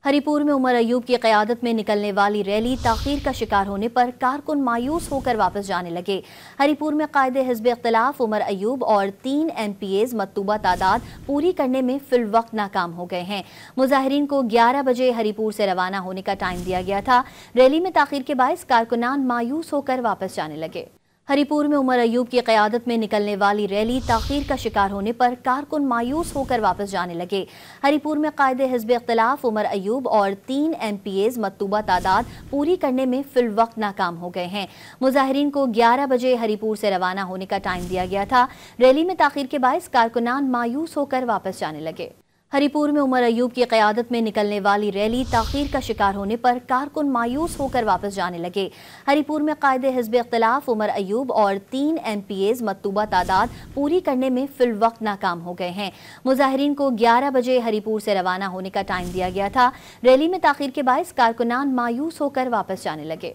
हरिपुर में उमर अयूब की क़यादत में निकलने वाली रैली ताख़ीर का शिकार होने पर कारकुन मायूस होकर वापस जाने लगे। हरिपुर में कायदे हिज़्ब इख्तिलाफ उमर अयूब और 3 MPAs मतलूबा तादाद पूरी करने में फिलवक्त नाकाम हो गए हैं। मुजाहिरीन को 11 बजे हरिपुर से रवाना होने का टाइम दिया गया था। रैली में ताख़ीर के बायस कारकुनान मायूस होकर वापस जाने लगे। हरिपुर में उमर अयूब की क़यादत में निकलने वाली रैली ताख़ीर का शिकार होने पर कारकुन मायूस होकर वापस जाने लगे। हरिपुर में कायदे हिज़्ब इख्तिलाफ उमर अयूब और 3 MPAs मतलूबा तादाद पूरी करने में फिलवक्त नाकाम हो गए हैं। मुजाहिरीन को 11 बजे हरिपुर से रवाना होने का टाइम दिया गया था। रैली में ताख़ीर के बायस कारकुनान मायूस होकर वापस जाने लगे। हरिपुर में उमर अयूब की क़यादत में निकलने वाली रैली ताख़ीर का शिकार होने पर कारकुन मायूस होकर वापस जाने लगे। हरिपुर में कायदे हिज़्ब इख्तिलाफ उमर अयूब और 3 MPAs मतलूबा तादाद पूरी करने में फिलवक्त नाकाम हो गए हैं। मुजाहिरीन को 11 बजे हरिपुर से रवाना होने का टाइम दिया गया था। रैली में ताख़ीर के बायस कारकुनान मायूस होकर वापस जाने लगे।